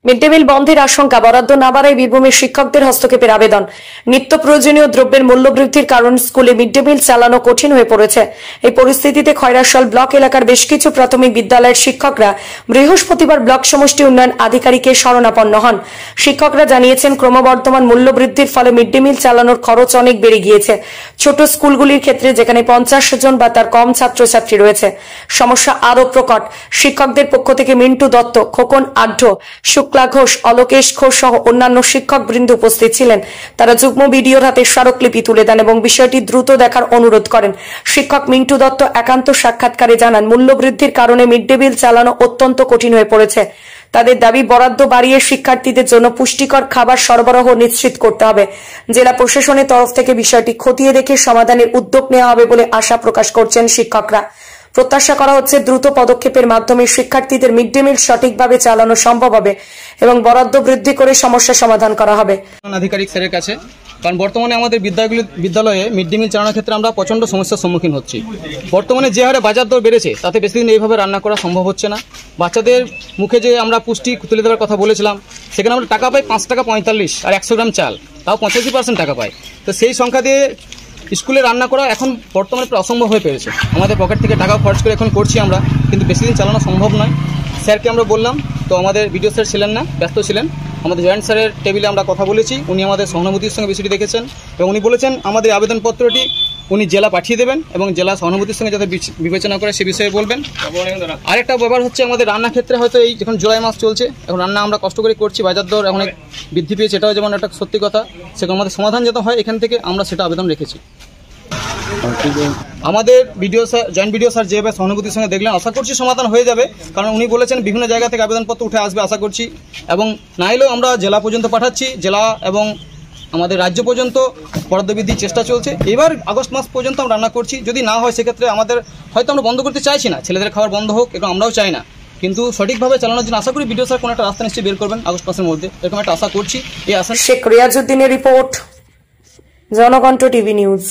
Mid day meal বন্ধের আশঙ্কা, বরাদ্দ না বাড়ায় বীরভূমের শিক্ষকদের হস্তক্ষেপের আবেদন। নিত্য প্রয়োজনীয় দ্রব্যের মূল্যবৃদ্ধির কারণে স্কুলে মিড ডে মিল চালানো কঠিন হয়ে পড়েছে। এই পরিস্থিতিতে খয়রাশাল ব্লক এলাকার বেশ কিছু প্রাথমিক বিদ্যালয়ের শিক্ষকরা বৃহস্পতিবার ব্লক সমষ্টি উন্নয়ন আধিকারিকের শরণাপন্ন হন। শিক্ষকরা জানিয়েছেন, ক্রমবর্ধমান মূল্যবৃদ্ধির ফলে মিড ডে মিল চালানোর খরচ অনেক বেড়ে গিয়েছে। ছোট স্কুলগুলির ক্ষেত্রে যেখানে 50 জন বা তার কম ছাত্রছাত্রী রয়েছে, সমস্যা আরো প্রকট। শিক্ষকদের পক্ষ থেকে মিন্টু দত্ত, খোকন আঢ্য, শুক্লা ঘোষ, অলোকেশ ঘোষ সহ অন্যান্য শিক্ষক বৃন্দ উপস্থিত ছিলেন। তারা যুগ্ম বিডিওর হাতে স্মারকলিপি তুলে দেন এবং বিষয়টি দ্রুত দেখার অনুরোধ করেন। শিক্ষক মিন্টু দত্ত একান্ত সাক্ষাৎকারে জানান, মূল্যবৃদ্ধির কারণে মিড ডে মিল চালানো অত্যন্ত কঠিন হয়ে পড়েছে। তাদের দাবি, বরাদ্দ বাড়িয়ে শিক্ষার্থীদের জন্য পুষ্টিকর খাবার সরবরাহ নিশ্চিত করতে হবে। জেলা প্রশাসনের তরফ থেকে বিষয়টি খতিয়ে দেখে সমাধানের উদ্যোগ নেওয়া হবে বলে আশা প্রকাশ করছেন শিক্ষকরা। প্রত্যাশা করা হচ্ছে দ্রুত পদক্ষেপের মাধ্যমে শিক্ষার্থীদের মিড ডে মিল সঠিকভাবে চালানো সম্ভব হবে এবং বরাদ্দ বৃদ্ধি করে সমস্যা সমাধান করা হবে। আধিকারিক স্যারের কাছে, কারণ বর্তমানে আমাদের বিদ্যালয়ে মিড ডে মিল চালানোর ক্ষেত্রে আমরা প্রচন্ড সমস্যার সম্মুখীন হচ্ছি। বর্তমানে যে হারে বাজার দর বেড়েছে, তাতে বেশি দিন এইভাবে রান্না করা সম্ভব হচ্ছে না। বাচ্চাদের মুখে যে আমরা পুষ্টি তুলে দেওয়ার কথা বলেছিলাম, সেখানে আমরা টাকা পাই 5 টাকা 45, আর 100 গ্রাম চাল তাও 85% টাকা পাই। তো সেই সংখ্যা দিয়ে স্কুলে রান্না করা এখন বর্তমানে প্রায় অসম্ভব হয়ে পেরেছে। আমাদের পকেট থেকে টাকা খরচ করে এখন করছি আমরা, কিন্তু বেশি দিন চালানো সম্ভব নয়। স্যারকে আমরা বললাম, তো আমাদের বিডিও স্যার ছিলেন না, ব্যস্ত ছিলেন। আমাদের জয়েন্ট স্যারের টেবিলে আমরা কথা বলেছি, উনি আমাদের সহানুভূতির সঙ্গে বিষয়টি দেখেছেন এবং উনি বলেছেন আমাদের আবেদনপত্রটি উনি জেলা পাঠিয়ে দেবেন এবং জেলা সহানুভূতির সঙ্গে যাতে বিবেচনা করে সে বিষয়ে বলবেন। আরেকটা ব্যাপার হচ্ছে, আমাদের রান্না ক্ষেত্রে হয়তো এই যখন জুলাই মাস চলছে, এখন রান্না আমরা কষ্ট করে করছি, বাজার দর অনেক বৃদ্ধি পেয়েছে, এটাও যেমন একটা সত্যি কথা। সেখানে আমাদের সমাধান যাতে হয় এখান থেকে, আমরা সেটা আবেদন রেখেছি। আমাদের BDO sir, joint BDO sir যেভাবে সহানুভূতির সঙ্গে দেখলেন, আশা করছি সমাধান হয়ে যাবে, কারণ উনি বলেছেন বিভিন্ন জায়গা থেকে আবেদনপত্র উঠে আসবে আশা করছি, এবং না এলেও আমরা জেলা পর্যন্ত পাঠাচ্ছি। জেলা এবং আমাদের রাজ্য পর্যন্ত বরাদ্দ বৃদ্ধির চেষ্টা চলছে। এবার আগস্ট মাস পর্যন্ত আমরা রান্না করছি। যদি না হয় সেক্ষেত্রে আমাদের হয়তো আমরা বন্ধ করতে চাইছি না, ছেলেদের খাবার বন্ধ হোক, এবং আমরাও চাই না, কিন্তু সঠিকভাবে চালানোর জন্য আশা করি বিডিও স্যার কোনো একটা রাস্তা নিশ্চয়ই বের করবেন আগস্ট মাসের মধ্যে, এরকম একটা আশা করছি। এই আশা। শেখ রিয়াজউদ্দিনের রিপোর্ট, জনকণ্ঠ টিভি নিউজ।